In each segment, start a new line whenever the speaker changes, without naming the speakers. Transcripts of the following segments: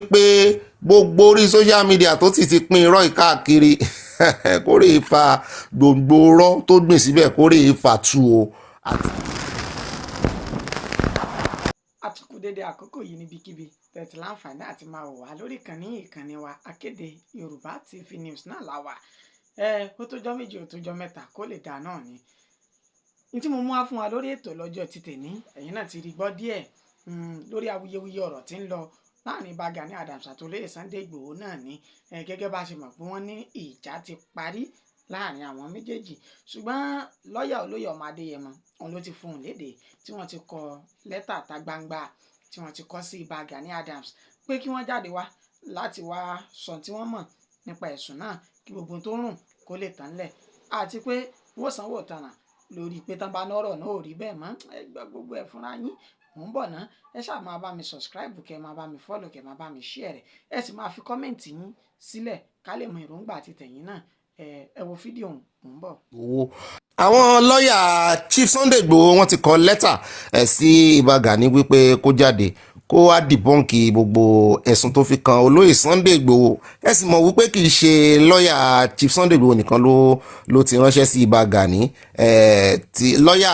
pé gbogbo orí social media tó sì ti pín irọ́ ìkáàkiri kórè ìfà gbogbo irọ́ tó gbìn síbẹ̀ kórè ìfà tu o.
àtúkù dédé àkókò yìí níbikíbi tẹ̀tí láǹfààní àti máa wò wá lórí ìkànnì wa Akéde Yorùbá TV News náà láwà ó tójọ́ méjì ó tójọ́ mẹ́ta kó lè dà náà ni ní tí mo mú wá fún wa lórí ètò lọ́jọ́ ti tèní ẹ̀yin náà ti rí gbọ́ díẹ̀ lórí awuyewuye ọ̀rọ̀ tí ń lọ láàrin bá Gani Adams àti Olóyè Sunday Ìgbòho náà ní gẹ́gẹ́ bá a ṣe mọ̀ pé wọ́n ní ìjà ti parí láàrin àwọn méjèèjì ṣùgbọ́n lọ́ọ̀yà Olóyè ọmọ Adéyẹmọ òun ló ti fún un léde tí wọ́n ti kọ lẹ́tà ta gbangba tí wọ́n ti kọ sí bá Gani Adams pé kí wọ́n jáde wá láti wá sọ tí wọ́n mọ̀ nípa ẹ̀sùn náà kí gbogbo tó rùn kó lè tán lẹ̀ àti pé wọ́n sanwó tanà lórí pé tán bá nọ́rọ̀ náà ò rí bẹ́ẹ̀ mọ́ ẹ gbọ́ gbogbo ẹ̀ fúnra yín mò ń bọ̀ ná ẹ ṣáà máa bá mi subscribe kẹ́ máa bá mi follow kẹ́ máa bá mi share rẹ̀ ẹ sì máa fi kọ́mẹ̀ntì yín sílẹ̀ ká lè mọ èròǹgbà àti tẹ̀yìn náà ẹ wo fídíò mò ń bọ̀.
àwọn lọ́ọ̀yà Chief Sunday Ìgbòho wọ́n ti kọ lẹ́tà sí ibà Gani wípé kó jáde kó wá dìbọ́ǹkì gbogbo ẹ̀sùn tó fi kan Olóyè Sunday Ìgbòho ẹ sì mọ̀ wípé kì í ṣe lọ́ọ̀yà Chief Sunday Ìgbòho nìkan ló ti ránṣẹ́ sí ibà Gani ti lọ́ọ̀yà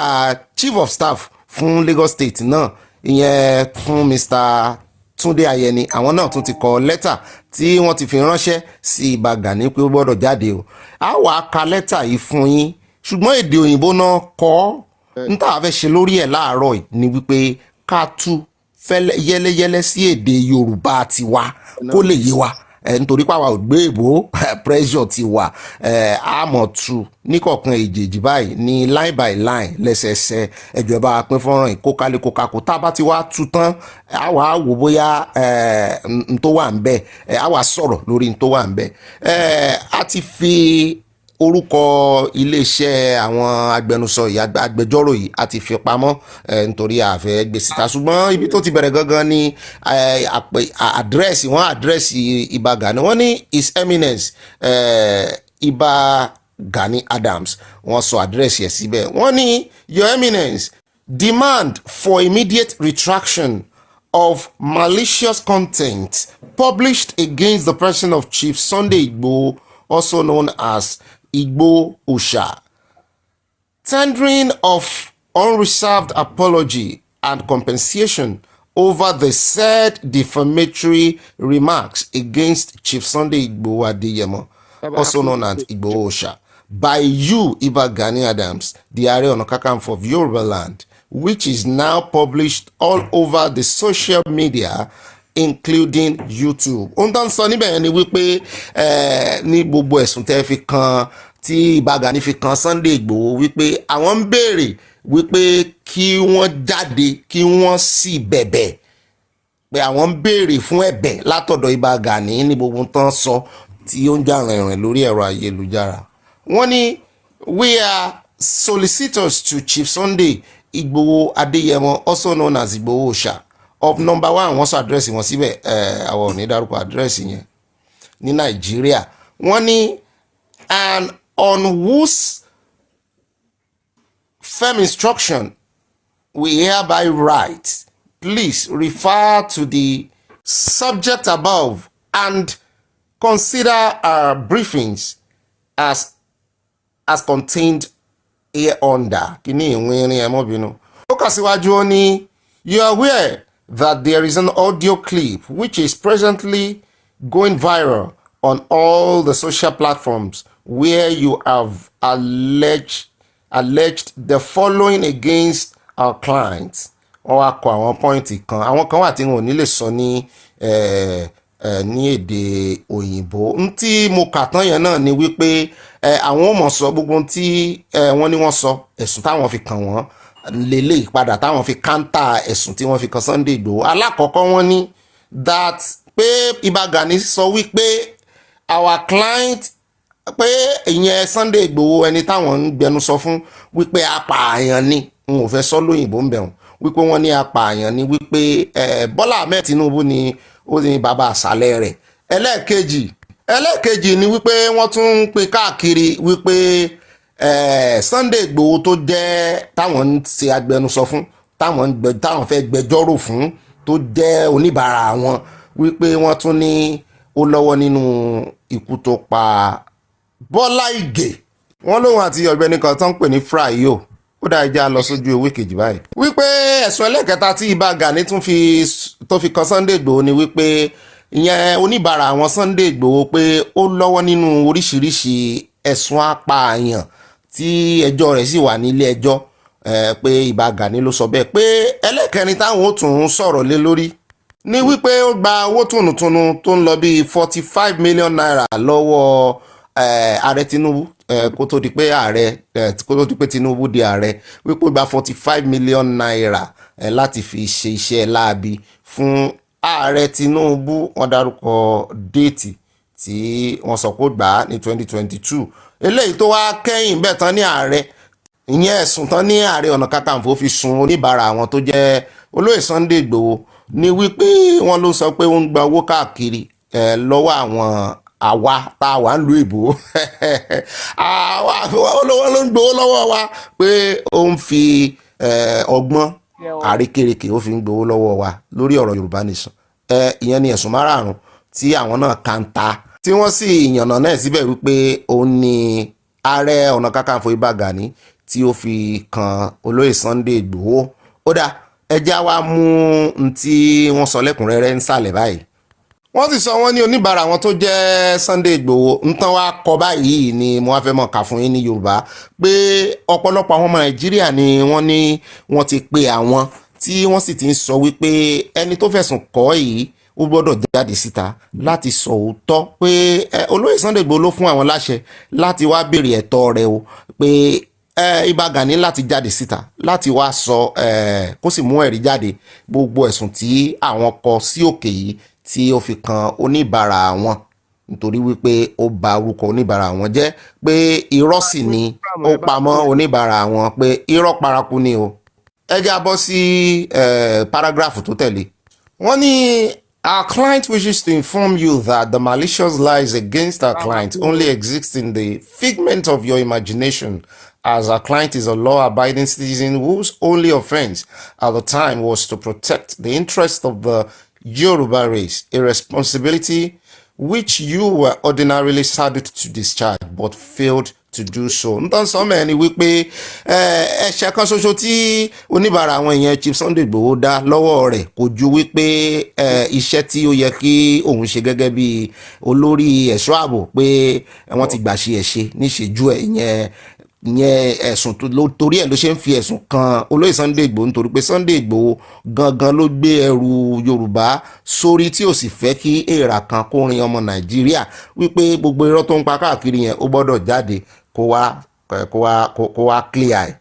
Chief of Staff fún Lagos State náà ìyẹn fún Mr. Túndé Ayẹni àwọn náà tún ti kọ lẹ́tà tí wọ́n ti fi ránṣẹ́ sí ibà Gani pé ó gbọ́dọ̀ jáde o a wàá ka lẹ́tà yìí fún yín ṣùgbọ́n èdè òyìnbó náà kọ́ n tá a fẹ́ ṣe lórí ẹ̀ láàárọ̀ yìí ni wípé ká tú yẹ́lẹ́yẹ́lẹ́ sí èdè Yorùbá tiwa kó lè yé wa nítorí pàwọ́ ògbé ìbò pressure ti wà àmọ̀ tu níkọ̀ọ̀kan èjèèjì báyìí ní line by line lẹ́sẹẹsẹ ẹjọ́ bá pín fọ́nrán ìkókalẹ̀ kókakó tá a bá ti wá tu tán a wà wò bóyá n tó wà ń bẹ̀ a wà sọ̀rọ̀ lórí n tó wà ń bẹ̀ a ti fi orúkọ iléeṣẹ́ àwọn agbẹnusọ agbẹjọ́rò yìí a ti fi pamọ́ nítorí àfẹ́ gbé síta ṣùgbọ́n ibi tó ti bẹ̀rẹ̀ gangan ni àdírẹ́sì wọ́n àdírẹ́sì ibà Gani wọ́n ní His Eminence ibà Gani Adams wọ́n sọ àdírẹ́sì ẹ̀ síbẹ̀ wọ́n ní Your Eminence demand for immediate retraction of malicious content published against the person of Chief Sunday Igboho, also known as Igbo Osha, tendering of unreserved apology and compensation over the said defamatory remarks against Chief Sunday Igboho Adeyemo, also known as Igbo Osha, by you, Iba Gani Adams, the Ààrẹ Ọ̀nà Kakanfò of Yoruba land, which is now published all over the social media including YouTube. Ohun tó ń sọ níbẹ̀ ni wípé ní gbogbo ẹ̀sùn tẹ́ fi kan tí Ìbà Gani fi kan Sunday Igboho wípé àwọn ń béèrè wípé kí wọ́n jáde kí wọ́n sì bẹ̀bẹ̀ pé àwọn ń béèrè fún ẹ̀bẹ̀ látọ̀dọ̀ Ìbà Gani ní gbogbo tó ń sọ tí ó ń jà rìnrìn lórí ẹ̀rọ ayélujára. Wọ́n ní we are solicitors to Chief Sunday Igboho Adeyemo, also known as Igbo Osha, of number 1 wọ́n sọ àdírẹ́sì wọn síbẹ̀ àwọn ò ní dárúkọ àdírẹ́sì yẹn ní Nàìjíríà wọ́n ní and on whose firm instruction we hereby write please refer to the subject above and consider our briefings as contained hereunder. Kìíní ìwé irin ẹ̀ mọ́bìnú ó kà síwájú ó ní you are aware that there is an audio clip which is presently going viral on all the social platforms where you have alleged the following against our clients. Wọ́n wá kọ àwọn pọ́ìntì kan àwọn kan wà tí wọn ò ní lè sọ ní èdè òyìnbó ntí mo kà tán yẹn náà ni wípé àwọn ò mọ̀ sọ gbogbo tí wọ́n ní wọ́n sọ ẹ̀sùn táwọn fi kàn wọ́n lélẹ̀ ìpadà táwọn fi káńtà ẹ̀sùn tí wọ́n fi kan Sunday Igboho. Alákọ̀ọ́kọ́ wọ́n ní that pé Ìbà Gani sọ wípé our client pé ìyẹn Sunday Igboho ẹni táwọn ń gbẹnusọ fún wípé apààyàn ni n ò fẹ́ sọ lóyìnbó ń bẹ̀rùn wípé wọ́n ní apààyàn ni wípé Bọ́lá Ahmed Tinubu ni ó ní bàbá àṣàlẹ̀ rẹ̀. ẹlẹ́ẹ̀kejì ni wípé wọ́n tún ń pe káàkiri wípé Sunday Igboho tó jẹ́ táwọn ń ṣe agbẹnusọ fún táwọn fẹ́ gbẹjọ́rò fún tó jẹ́ oníbàárà wọn wípé wọ́n tún ní ó lọ́wọ́ nínú ikú tó pa Bọ́lá Ìgè. Wọ́n lóun àti ọ̀gbẹ́ni kan tó ń pè ní Frayo ó dá ẹja lọ sójú ewé kejì báyìí. wípé ẹ̀sùn ẹlẹ́kẹta tí Ìbà Gani tó fi kan Sunday Ìgbòho ni wípé ìyẹn oníbàárà àwọn Sunday Ìgbòho pé ó lọ́wọ́ nínú oríṣiríṣi ẹ̀sùn apààyàn tí ẹjọ́ rẹ̀ sì wà nílé ẹjọ́ pé Ìbà Gani ló sọ bẹ́ẹ̀ pé ẹlẹ́kẹrin táwọn ó tún sọ̀rọ̀ lé lórí ní wípé ó gba owó tùnùtùnù tó ń lọ bíi 45 million naira lọ́wọ́ ààrẹ Tinubu kó tó di pé Tinubu di ààrẹ wípé ó gba 45 million naira láti fi ṣe iṣẹ́ láabi fún ààrẹ Tinubu. Wọ́n dárúkọ déètì tí wọ́n sọ pé ó gbà á ní 2022 eléyìí tó wá kẹ́yìn bẹ́ẹ̀ tán ní ààrẹ ìyẹn ẹ̀sùn tán ní ààrẹ ọ̀nà kakanfò fi sun oníbàárà àwọn tó jẹ́ olóyè Sunday Ìgbòho ní wípé wọ́n ló sọ pé ó ń gba owó káàkiri lọ́wọ́ àwọn àwa tá a wà ń lu ìbò olówó ló ń gbowó lọ́wọ́ wa pé ó ń fi ọgbọ́n àrékérekè ó fi ń gbowó lọ́wọ́ wa lórí ọ̀rọ̀ Yorùbá Nation. Ìyẹn ni ẹ̀sùn márààrún tí àwọn náà kàńtà tí wọ́n sì yànnà náà síbẹ̀ wípé òun ni ààrẹ ọ̀nà kakanfò Ìbà Gani tí ó fi kan olóyè Sunday Ìgbòho. ó dá ẹjá wa mú un tí wọ́n sọ lẹ́kùnrẹ́rẹ́ ń sàlẹ̀ báyìí. wọ́n sì sọ wọ́n ní oníbàárà wọn tó jẹ́ Sunday Ìgbòho ń tán wá kọ báyìí ni mo wá fẹ́ mọ̀ kà fún yín ní Yorùbá pé ọ̀pọ̀lọpọ̀ àwọn ọmọ Nàìjíríà ni wọ́n ti pe àwọn tí wọ́n sì ti ń sọ wípé ẹni tó fẹ̀sùn kọ́ yìí ó gbọ́dọ̀ jáde síta láti sọ òótọ́ pé olóyè Sunday Ìgbòho ló fún àwọn láṣẹ láti wá béèrè ẹ̀tọ́ rẹ̀ o pé Ìbà Gani láti jáde síta láti wá sọ kó sì mú ẹ̀rí jáde gbogbo ẹ̀sùn tí àwọn kọ sí òkè yìí tí ó fi kan oníbàárà wọn nítorí wípé ó bà orúkọ oníbàárà wọn jẹ́ pé irọ́ sì ni ó pamọ́ oníbàárà wọn pé irọ́ paraku ni o. ẹ já bọ́ sí paragraph tó tẹ̀lé. wọ́n ní our client wishes to inform you that the malicious lies against our client only exist in the figment of your imagination, as our client is a law-abiding citizen whose only offense at the time was to protect the interest of the Yoruba race, a responsibility which you were ordinarily saddled to discharge but failed to do so. Nǹkan sọ mẹ́rin ni wípé ẹ̀ṣẹ̀ kan ṣoṣo tí oníbàárà àwọn èèyàn Chief Sunday Igboho dá lọ́wọ́ rẹ̀ kò ju wípé iṣẹ́ tí ó yẹ kí òun ṣe gẹ́gẹ́ bí olórí ẹ̀ṣọ́ ààbò pé wọ́n ti gbà ṣe ẹ̀ṣẹ̀ níṣẹ́jú ẹ̀ ìyẹn ẹ̀sùn torí ẹ̀ ló ṣe ń fi ẹ̀sùn kan olóyè Sunday Igboho nítorí pé Sunday Igboho gangan ló gbé ẹrù Yorùbá sórí tí ò sì fẹ́ kí èèrà kan kó rin ọmọ Nàìjíríà wípé gbogbo irọ́ tó ń pa káàkiri yẹn ó gbọ́dọ̀ jáde kó wá clear ẹ̀.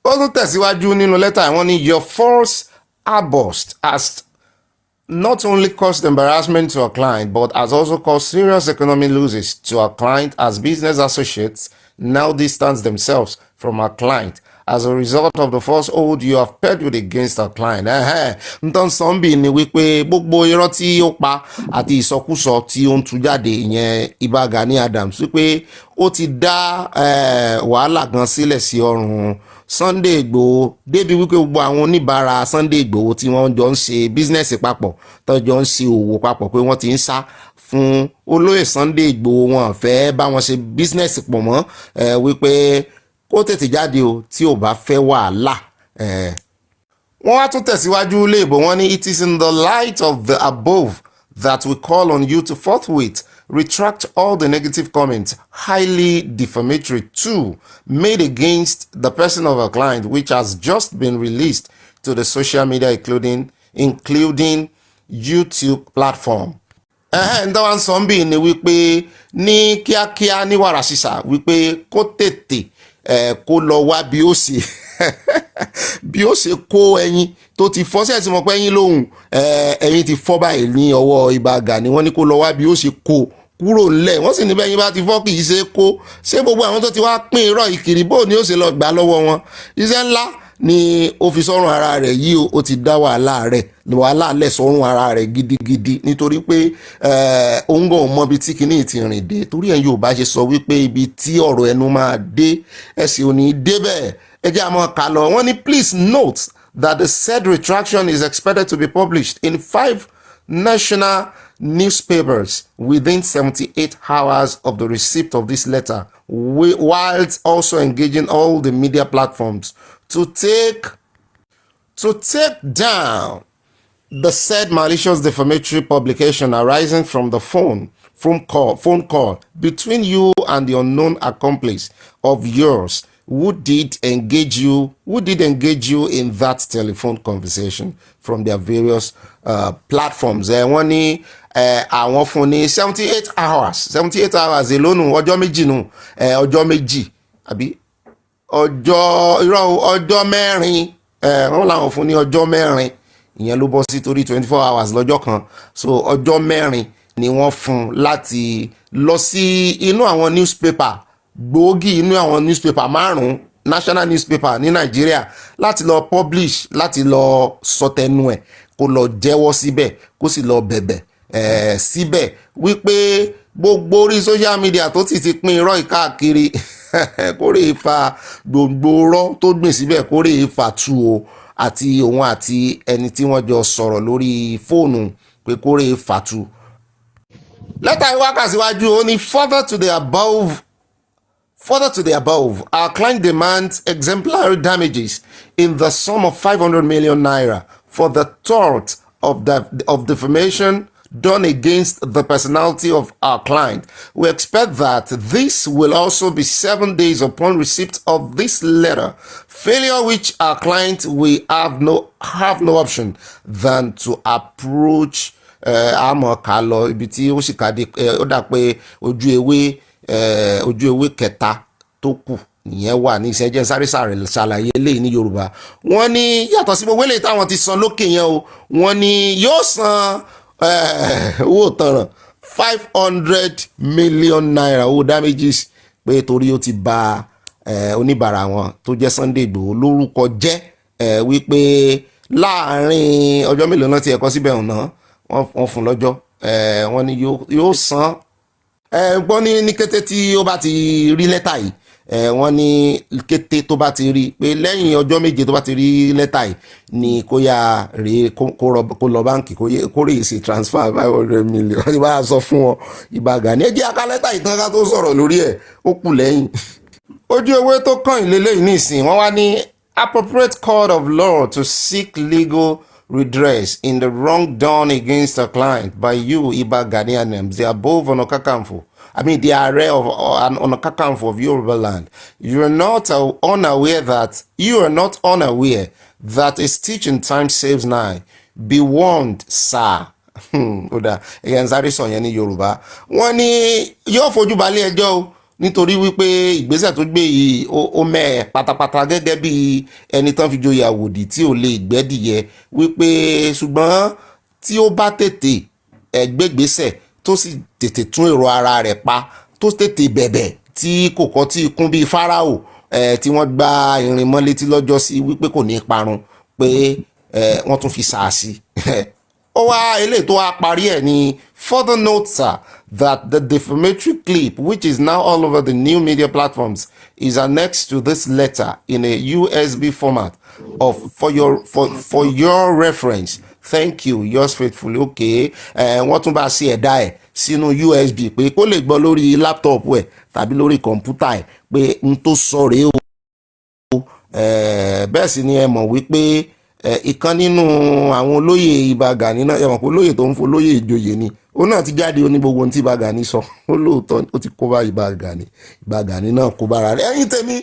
ó tún tẹ̀síwájú nínú lẹ́tà wọn ní your false outburst has not only caused embarrassment to our client but has also caused serious economic losses to our client as business associates now distance themselves from our client as a result of the falsehood you have peddled against our client. Nǹkan sọ́nbì ni wípé gbogbo irọ́ tí ó pa àti ìsọkúsọ tí ó ń tú jáde ìyẹn Ìbà Gani Adams wípé ó ti dá wàhálà gan sílẹ̀ sí ọrùn Sunday Igboho débi wípé gbogbo àwọn oníbàárà Sunday Igboho tí wọ́n jọ ń ṣe bísínẹ́sì papọ̀ tó jọ ń ṣe òwò papọ̀ pé wọ́n ti ń sá fún olóyè Sunday Igboho wọn fẹ́ bá wọn ṣe bísínẹ́sì pọ̀ mọ́ wípé kó tètè jáde o tí ò bá fẹ́ wàhálà. wọ́n wá tún tẹ̀síwájú léèbó wọn ní it is in the light of the above that we call on you to forthwith retract all the negative comments, highly defamatory too, made against the person of our client, which has just been released to the social media, including YouTube platform. Ǹdọ́wà sọ ń bì ní wípé ní kíákíá ní wàrà sísà wípé kó tètè kó lọ wá bí ó ṣe kó ẹyin tó ti fọ́ sí ẹ̀sìn mọ̀ pé ẹyin lóhùn ẹyin ti fọ́ báyìí ní ọwọ́ Ìbà Gani wọ́n ní kó lọ wá bí ó ṣe kó kúrò ńlẹ̀ wọ́n sì níbẹ̀ yín bá ti fọ́ kì í ṣe kó ṣé gbogbo àwọn tó ti wá pín irọ́ ìkiri bó ni ó ṣe lọ gbà lọ́wọ́ wọn iṣẹ́ ńlá ni ó fi sọ́rùn ara rẹ̀ yìí ó ti dá wàhálà lẹ̀ sọ́rùn ara rẹ̀ gidigidi nítorí pé òun gan mọ ibi tí kìíní ti rìn dé torí ẹ̀ Yorùbá ṣe sọ wípé ibi tí ọ̀rọ̀ ẹnu máa dé ẹ̀sìn ò ní débẹ̀ ẹ jẹ́ àmọ́ kà lọ wọ́n ní please note that the said retraction is expected to be published in 5 national newspapers within 78 hours of the receipt of this letter, whilst also engaging all the media platforms to take down the said malicious defamatory publication arising from the phone call between you and the unknown accomplice of yours who did engage you in that telephone conversation from their various platforms. Wọ́n ní àwọn fún ní 78 hours alone ọjọ́ méjì nù ọjọ́ méjì àbí ọjọ́ mẹ́rin wọ́n làwọn fún ní ọjọ́ mẹ́rin ìyẹn ló bọ́ sí torí 24 hours lọ́jọ́ kan, so ọjọ́ mẹ́rin ni wọ́n fún láti lọ sí inú àwọn newspaper gbòógì, inú àwọn newspaper márùn-ún national newspaper ní Nàìjíríà láti lọ publish, láti lọ sọtẹnu ẹ̀, kó lọ jẹ́wọ́ síbẹ̀, kó sì lọ bẹ̀bẹ̀ síbẹ̀ wípé gbogbo orí social media tó ti pín irọ́ ìkáàkiri kórè fa gbogbo irọ́ tó gbìn síbẹ̀ kórè fa tú o, àti òun àti ẹni tí wọ́n jọ sọ̀rọ̀ lórí fóònù pé kórè fa tú. Lẹ́tà ìwákà síwájú ó ní further to the above, our client demands exemplary damages in the sum of 500 million naira for the tort of defamation done against the personality of our client. We expect that this will also be 7 days upon receipt of this letter, failure which our client will have no option than to approach àmọ́ ká lọ ibi tí ó sì kàdé ó dà pé ojú ewé kẹta tó kù ìyẹn wà ní ìṣẹ́jẹ́ sáré ṣàlàyé eléyìí ní Yorùbá. Wọ́n ní yàtọ̀ sí gbogbo eléyìí táwọn ti san lókè yẹn o, wọ́n ní yóò san owó tanràn 500 million naira owó damages pé torí ó ti ba oníbàárà wọn tó jẹ́ Sunday Ìgbòho lórúkọ jẹ́ wípé láàárín ọjọ́ mélòó náà ti ẹ̀kọ́ síbẹ̀ ọ̀nà wọ́n fún lọ́jọ́ wọ́n ní yóò san gbọ́n ní kété tí ó bá ti rí lẹ́tà yìí wọ́n ní kété tó bá ti rí pé lẹ́yìn ọjọ́ méje tó bá ti rí lẹ́tà yìí ni kó yá rèé kó lọ báǹkì kó rèé ṣe transfer 500 million wọ́n ti bá a sọ fún wọn Ìbà Gani ẹ jẹ́ aká lẹ́tà yìí tán ká tó sọ̀rọ̀ lórí ẹ̀ ó kù lẹ́yìn. Ojú ewé tó kàn ìlélẹ́yìn nísìnyí wọ́n wá ní appropriate court of law to seek legal redress in the wrong done against a client by you, Ìbà Gani Adams, the above Ọ̀nà Kakanfò. I mean, the Ààrẹ of Ọ̀nà Kakanfò of Yoruba land. You are not unaware that a stitch in time saves nine. Be warned, sir. Oda, ẹ̀yàn sáré sọ yẹn ní Yorùbá. Wọ́n ní yóò fojú balẹ̀ ẹjọ́ o nítorí wípé ìgbésẹ̀ tó gbé yìí ó mẹ́ẹ̀ pátápátá gẹ́gẹ́ bí ẹni tán fi joyè àwòdì tí ò lè gbẹ́dìyẹ wípé ṣùgbọ́n tí ó bá tètè gbégbésẹ̀ tó sì tètè tún èrò ara rẹ̀ pa tó tètè bẹ̀bẹ̀ tí kò kọ́ tí ikún bíi Fáráò tí wọ́n gba irin mọ́ létí lọ́jọ́ sí wípé kò ní parun pé wọ́n tún fi sàásì. Ó wá eléyìí tó wá parí ẹ̀ ní further note, sir, that the defamatory clip, which is now all over the new media platforms, is annexed to this letter in a USB format for your reference. Thank you, yours faithfully. Okay, wọ́n tún bá ṣe ẹ̀dá ẹ̀ sínú USB pé kó lè gbọ́ lórí laptop ẹ̀ tàbí lórí kọ̀ǹpútà ẹ̀ pé n tó sọ rèé o. Bẹ́ẹ̀ sì ni ẹ mọ̀ wípé ìkan nínú àwọn olóyè Ìbà Gani náà ẹ mọ̀ pé olóyè tó ń fo olóyè ìjòyè ni ó náà ti jáde ó ní gbogbo ohun tí Ìbà Gani sọ ó lóòótọ́ ó ti kó bá Ìbà Gani náà kó bára rẹ̀ ẹ̀yin tèmi.